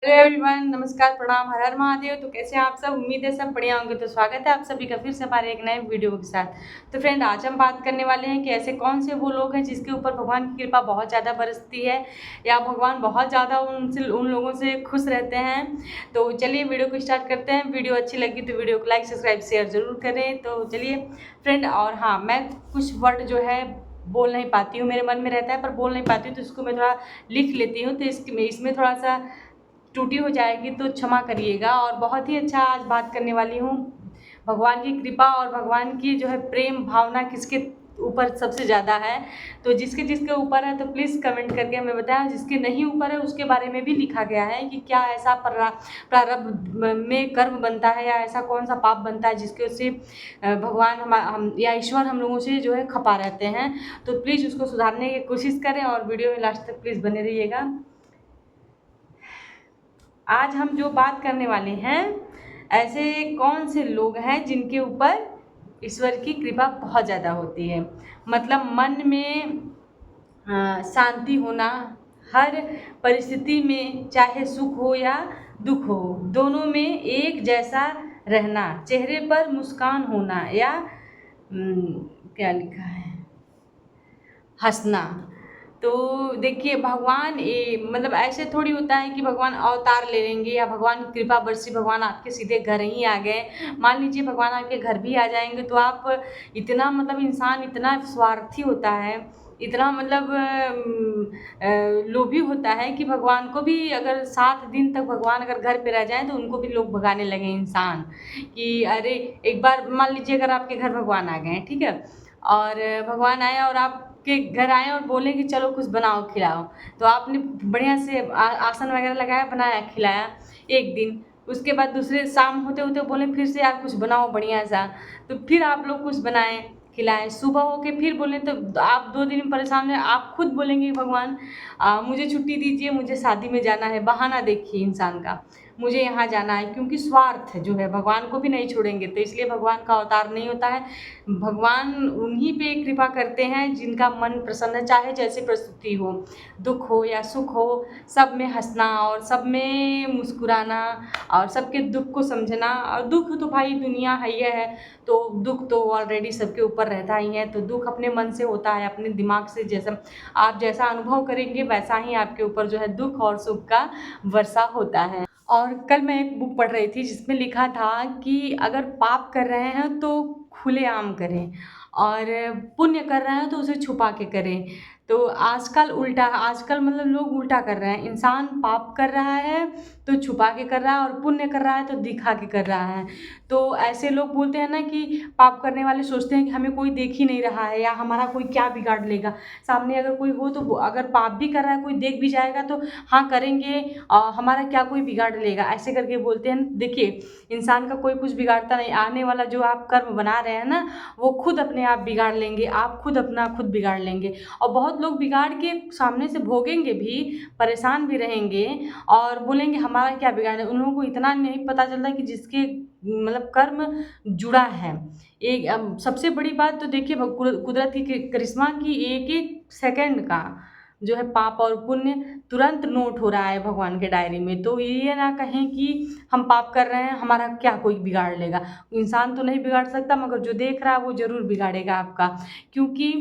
Hello everyone, नमस्कार, प्रणाम, हर हर महादेव। तो कैसे हैं आप सब? उम्मीद है सब बढ़िया होंगे। तो स्वागत है आप सभी का फिर से हमारे एक नए वीडियो के साथ। तो फ्रेंड, आज हम बात करने वाले हैं कि ऐसे कौन से वो लोग हैं जिसके ऊपर भगवान की कृपा बहुत ज़्यादा बरसती है या भगवान बहुत ज़्यादा उन लोगों से खुश रहते हैं। तो चलिए वीडियो को स्टार्ट करते हैं। वीडियो अच्छी लगी तो वीडियो को लाइक, सब्सक्राइब, शेयर ज़रूर करें। तो चलिए फ्रेंड, और हाँ, मैं कुछ वर्ड जो है बोल नहीं पाती हूँ, मेरे मन में रहता है पर बोल नहीं पाती हूँ, तो इसको मैं थोड़ा लिख लेती हूँ। तो इसमें थोड़ा सा त्रुटि हो जाएगी तो क्षमा करिएगा। और बहुत ही अच्छा आज बात करने वाली हूँ, भगवान की कृपा और भगवान की जो है प्रेम भावना किसके ऊपर सबसे ज़्यादा है। तो जिसके जिसके ऊपर है तो प्लीज़ कमेंट करके हमें बताएं। जिसके नहीं ऊपर है उसके बारे में भी लिखा गया है कि क्या ऐसा प्रारब्ध में कर्म बनता है या ऐसा कौन सा पाप बनता है जिसके से भगवान हम या ईश्वर हम लोगों से जो है खपा रहते हैं। तो प्लीज़ उसको सुधारने की कोशिश करें और वीडियो में लास्ट तक प्लीज़ बने रहिएगा। आज हम जो बात करने वाले हैं, ऐसे कौन से लोग हैं जिनके ऊपर ईश्वर की कृपा बहुत ज़्यादा होती है। मतलब मन में शांति होना, हर परिस्थिति में चाहे सुख हो या दुख हो, दोनों में एक जैसा रहना, चेहरे पर मुस्कान होना या क्या लिखा है, हंसना। तो देखिए, भगवान मतलब ऐसे थोड़ी होता है कि भगवान अवतार ले लेंगे या भगवान की कृपा बरसी, भगवान आपके सीधे घर ही आ गए। मान लीजिए भगवान आपके घर भी आ जाएंगे तो आप इतना, मतलब इंसान इतना स्वार्थी होता है, इतना मतलब लोभी होता है कि भगवान को भी अगर 7 दिन तक भगवान अगर घर पे रह जाए तो उनको भी लोग भगाने लगे इंसान। कि अरे, एक बार मान लीजिए अगर आपके घर भगवान आ गए, ठीक है, और भगवान आए और आपके घर आए और बोले कि चलो कुछ बनाओ खिलाओ, तो आपने बढ़िया से आसन वगैरह लगाया, बनाया, खिलाया एक दिन। उसके बाद दूसरे शाम होते होते बोले फिर से यार कुछ बनाओ बढ़िया सा, तो फिर आप लोग कुछ बनाएं, खिलाएं। सुबह होके फिर बोले तो आप 2 दिन में परेशान हैं, आप खुद बोलेंगे भगवान मुझे छुट्टी दीजिए, मुझे शादी में जाना है। बहाना देखिए इंसान का, मुझे यहाँ जाना है, क्योंकि स्वार्थ जो है भगवान को भी नहीं छोड़ेंगे, तो इसलिए भगवान का अवतार नहीं होता है। भगवान उन्हीं पे कृपा करते हैं जिनका मन प्रसन्न है, चाहे जैसी परिस्थिति हो, दुख हो या सुख हो, सब में हंसना और सब में मुस्कुराना और सबके दुख को समझना। और दुख तो भाई दुनिया है ही है, तो दुख तो ऑलरेडी सबके ऊपर रहता ही है। तो दुख अपने मन से होता है, अपने दिमाग से, जैसा आप जैसा अनुभव करेंगे वैसा ही आपके ऊपर जो है दुख और सुख का वर्षा होता है। और कल मैं एक बुक पढ़ रही थी जिसमें लिखा था कि अगर पाप कर रहे हैं तो खुलेआम करें, और पुण्य कर रहे हैं तो उसे छुपा के करें। तो आजकल उल्टा, आजकल मतलब लोग उल्टा कर रहे हैं। इंसान पाप कर रहा है तो छुपा के कर रहा है, और पुण्य कर रहा है तो दिखा के कर रहा है। तो ऐसे लोग बोलते हैं ना कि पाप करने वाले सोचते हैं कि हमें कोई देख ही नहीं रहा है या हमारा कोई क्या बिगाड़ लेगा। सामने अगर कोई हो तो अगर पाप भी कर रहा है कोई देख भी जाएगा तो हाँ करेंगे, हमारा क्या कोई बिगाड़ लेगा, ऐसे करके बोलते हैं। देखिए, इंसान का कोई कुछ बिगाड़ता नहीं। आने वाला जो आप कर्म बना रहे हैं ना, वो खुद अपने आप बिगाड़ लेंगे, आप खुद अपना खुद बिगाड़ लेंगे। और बहुत लोग बिगाड़ के सामने से भोगेंगे भी, परेशान भी रहेंगे और बोलेंगे हमारा क्या बिगाड़ है। उन लोगों को इतना नहीं पता चलता कि जिसके मतलब कर्म जुड़ा है। एक सबसे बड़ी बात तो देखिए, कुदरत की करिश्मा की एक एक सेकंड का जो है पाप और पुण्य तुरंत नोट हो रहा है भगवान के डायरी में। तो ये ना कहें कि हम पाप कर रहे हैं हमारा क्या कोई बिगाड़ लेगा। इंसान तो नहीं बिगाड़ सकता, मगर जो देख रहा है वो ज़रूर बिगाड़ेगा आपका। क्योंकि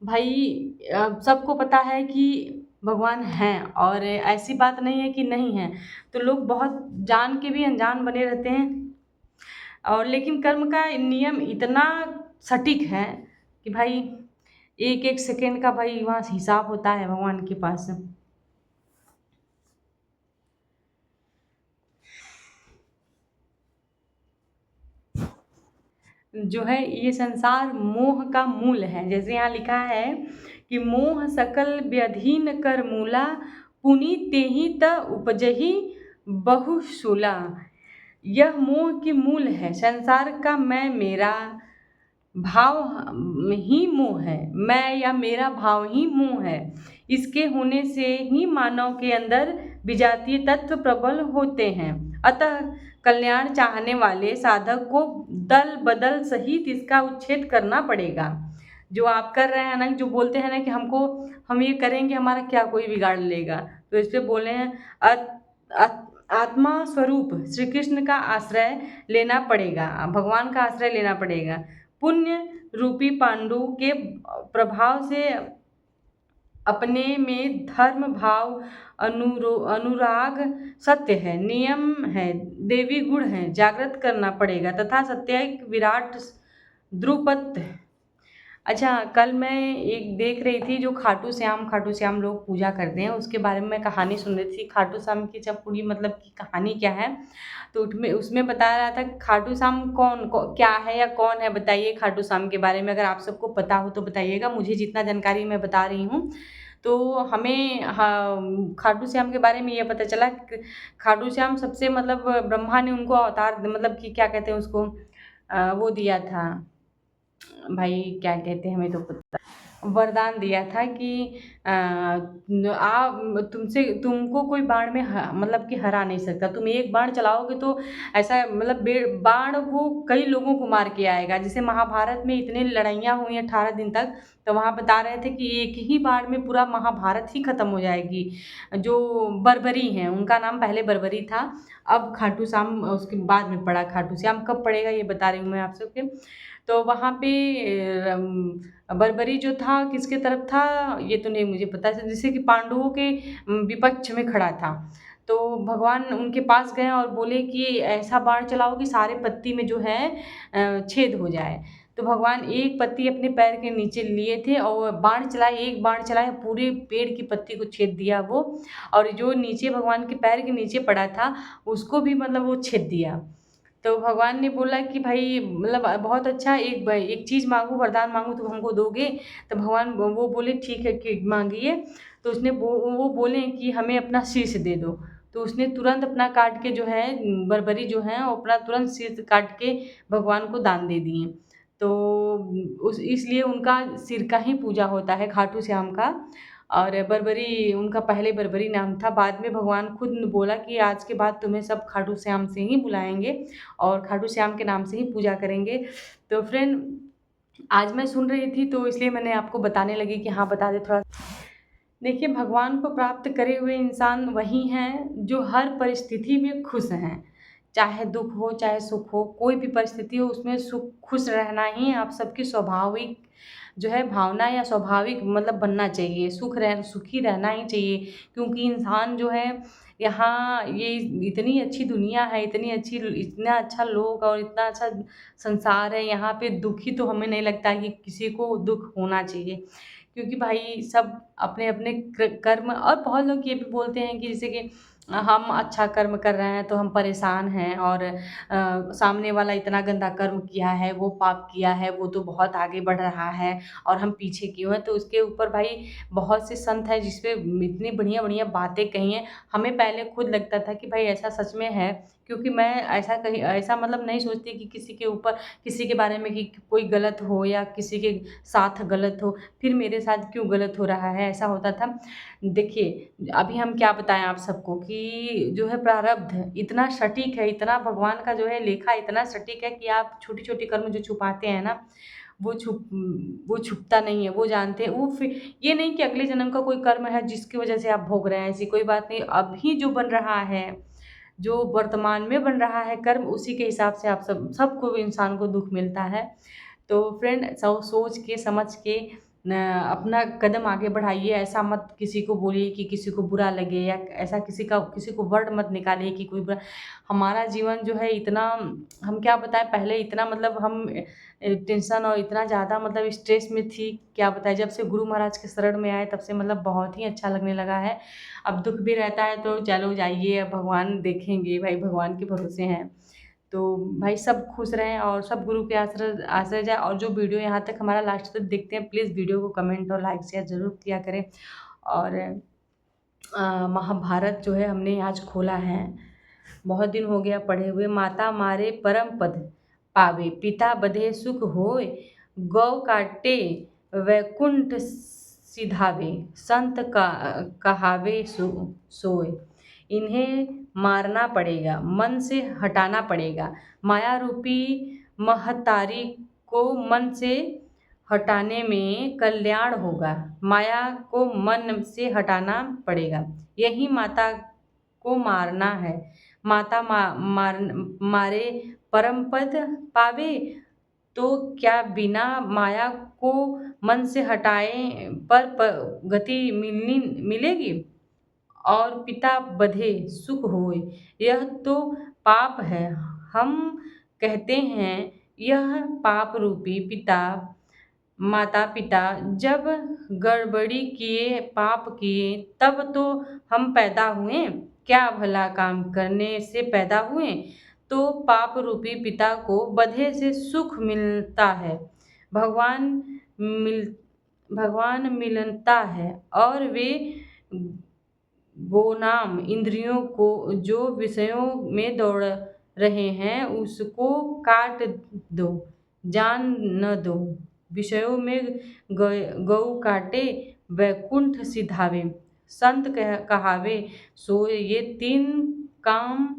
भाई सबको पता है कि भगवान हैं, और ऐसी बात नहीं है कि नहीं है। तो लोग बहुत जान के भी अनजान बने रहते हैं। और लेकिन कर्म का नियम इतना सटीक है कि भाई एक एक सेकेंड का भाई वहाँ हिसाब होता है भगवान के पास। जो है ये संसार मोह का मूल है। जैसे यहाँ लिखा है कि मोह सकल व्यधीन कर मूला, पुनि तेहि त उपजहि बहुशूला। यह मोह की मूल है, संसार का मैं मेरा भाव ही मोह है, मैं या मेरा भाव ही मोह है। इसके होने से ही मानव के अंदर विजातीय तत्व प्रबल होते हैं। अतः कल्याण चाहने वाले साधक को दल बदल सहित इसका उच्छेद करना पड़ेगा। जो आप कर रहे हैं ना, जो बोलते हैं ना कि हम ये करेंगे हमारा क्या कोई बिगाड़ लेगा, तो इस पे बोले हैं आत्मा स्वरूप श्री कृष्ण का आश्रय लेना पड़ेगा, भगवान का आश्रय लेना पड़ेगा। पुण्य रूपी पांडु के प्रभाव से अपने में धर्म भाव, अनुराग, सत्य है, नियम है, देवी गुण है, जागृत करना पड़ेगा तथा सत्यायिक विराट द्रुपद। अच्छा, कल मैं एक देख रही थी जो खाटू श्याम लोग पूजा करते हैं, उसके बारे में मैं कहानी सुन रही थी। खाटू श्याम की जब पूरी मतलब की कहानी क्या है, तो उसमें उसमें बता रहा था खाटू श्याम क्या है या कौन है, बताइए खाटू श्याम के बारे में अगर आप सबको पता हो तो बताइएगा। मुझे जितना जानकारी मैं बता रही हूँ, तो हमें हाँ, खाटू श्याम के बारे में ये पता चला कि खाटू श्याम सबसे मतलब ब्रह्मा ने उनको अवतार मतलब कि क्या कहते हैं उसको, वो दिया था भाई, क्या कहते हैं हमें तो पता, वरदान दिया था कि आप तुमको कोई बाण में मतलब कि हरा नहीं सकता। तुम एक बाण चलाओगे तो ऐसा मतलब बाण वो कई लोगों को मार के आएगा। जैसे महाभारत में इतने लड़ाइयाँ हुई 18 दिन तक, तो वहाँ बता रहे थे कि एक ही बाण में पूरा महाभारत ही खत्म हो जाएगी। जो बर्बरी हैं उनका नाम पहले बर्बरी था, अब खाटू श्याम उसके बाद में पड़ा। खाटू श्याम कब पड़ेगा ये बता रही हूँ मैं आप सबके। तो वहाँ पे बर्बरी जो था किसके तरफ था ये तो नहीं मुझे पता, जैसे कि पांडवों के विपक्ष में खड़ा था। तो भगवान उनके पास गए और बोले कि ऐसा बाण चलाओ कि सारे पत्ती में जो है छेद हो जाए। तो भगवान एक पत्ती अपने पैर के नीचे लिए थे और बाण चलाए, एक बाण चलाए, पूरे पेड़ की पत्ती को छेद दिया वो। और जो नीचे भगवान के पैर के नीचे पड़ा था उसको भी मतलब वो छेद दिया। तो भगवान ने बोला कि भाई मतलब बहुत अच्छा, एक चीज़ मांगू, वरदान मांगू तो हमको दोगे। तो भगवान वो बोले ठीक है कि मांगिए। तो उसने वो बोले कि हमें अपना शीश दे दो। तो उसने तुरंत अपना काट के जो है बर्बरी जो है वो अपना तुरंत शीश काट के भगवान को दान दे दिए। तो उस इसलिए उनका सिर का ही पूजा होता है, खाटू श्याम का। और बर्बरी उनका पहले बर्बरी नाम था, बाद में भगवान खुद ने बोला कि आज के बाद तुम्हें सब खाटू श्याम से ही बुलाएंगे और खाटू श्याम के नाम से ही पूजा करेंगे। तो फ्रेंड, आज मैं सुन रही थी तो इसलिए मैंने आपको बताने लगी कि हाँ बता दे थोड़ा। देखिए, भगवान को प्राप्त करे हुए इंसान वही हैं जो हर परिस्थिति में खुश हैं। चाहे दुख हो चाहे सुख हो, कोई भी परिस्थिति हो उसमें खुश रहना ही आप सबकी स्वाभाविक जो है भावना या स्वाभाविक मतलब बनना चाहिए। सुखी रहना ही चाहिए, क्योंकि इंसान जो है यहाँ ये इतनी अच्छी दुनिया है, इतना अच्छा लोग और इतना अच्छा संसार है, यहाँ पे दुखी तो हमें नहीं लगता कि किसी को दुख होना चाहिए। क्योंकि भाई सब अपने अपने कर्म, और बहुत लोग ये भी बोलते हैं कि जैसे कि हम अच्छा कर्म कर रहे हैं तो हम परेशान हैं, और सामने वाला इतना गंदा कर्म किया है, वो पाप किया है, वो तो बहुत आगे बढ़ रहा है और हम पीछे क्यों हैं। तो उसके ऊपर भाई बहुत से संत हैं जिसपे इतनी बढ़िया बढ़िया बातें कही हैं। हमें पहले खुद लगता था कि भाई ऐसा सच में है, क्योंकि मैं ऐसा मतलब नहीं सोचती कि किसी के ऊपर किसी के बारे में कि कोई गलत हो या किसी के साथ गलत हो, फिर मेरे साथ क्यों गलत हो रहा है, ऐसा होता था। देखिए, अभी हम क्या बताएं आप सबको कि जो है प्रारब्ध इतना सटीक है, इतना भगवान का जो है लेखा इतना सटीक है कि आप छोटी छोटी कर्म जो छुपाते हैं ना, वो छुपता नहीं है, वो जानते हैं। वो फिर ये नहीं कि अगले जन्म का कोई कर्म है जिसकी वजह से आप भोग रहे हैं, ऐसी कोई बात नहीं। अभी जो बन रहा है, जो वर्तमान में बन रहा है कर्म, उसी के हिसाब से आप सबको इंसान को दुख मिलता है। तो फ्रेंड, सोच के समझ के अपना कदम आगे बढ़ाइए। ऐसा मत किसी को बोलिए कि किसी को बुरा लगे, या ऐसा किसी को वर्ड मत निकालिए कि कोई बुरा। हमारा जीवन जो है इतना, हम क्या बताएं, पहले इतना मतलब हम टेंशन और इतना ज़्यादा मतलब स्ट्रेस में थी, क्या बताएं। जब से गुरु महाराज के शरण में आए तब से मतलब बहुत ही अच्छा लगने लगा है। अब दुख भी रहता है तो चलो जाइए, अब भगवान देखेंगे, भाई भगवान के भरोसे हैं। तो भाई सब खुश रहें और सब गुरु के आश्रय आश्रय जाए। और जो वीडियो यहाँ तक हमारा लास्ट तक देखते हैं, प्लीज़ वीडियो को कमेंट और लाइक शेयर ज़रूर किया करें। और महाभारत जो है हमने आज खोला है, बहुत दिन हो गया पढ़े हुए। माता मारे परम पद पावे, पिता बधे सुख होय, गौ काटे वैकुंठ सिधावे, संत का कहावे सोय। इन्हें मारना पड़ेगा, मन से हटाना पड़ेगा। माया रूपी महतारी को मन से हटाने में कल्याण होगा। माया को मन से हटाना पड़ेगा, यही माता को मारना है। माता मारे परम पद पावे, तो क्या बिना माया को मन से हटाए पर गति मिलेगी। और पिता बधे सुख होए, यह तो पाप है। हम कहते हैं यह पाप रूपी पिता माता पिता जब गड़बड़ी किए पाप किए तब तो हम पैदा हुए, क्या भला काम करने से पैदा हुए। तो पाप रूपी पिता को बधे से सुख मिलता है, भगवान मिल भगवान मिलता है। और वे गोनाम इंद्रियों को जो विषयों में दौड़ रहे हैं उसको काट दो, जान न दो। विषयों में गऊ काटे वैकुंठ सिधावे, संत कहावे। सो ये 3 काम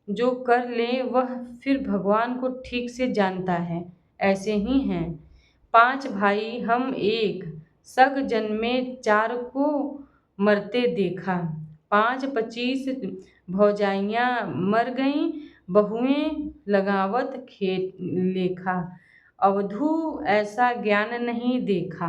जो कर ले वह फिर भगवान को ठीक से जानता है। ऐसे ही हैं 5 भाई हम एक, सग जन्मे 4 को मरते देखा। 5-25 भौजाइयाँ मर गईं, बहुएं लगावत लेखा। अवधू ऐसा ज्ञान नहीं देखा।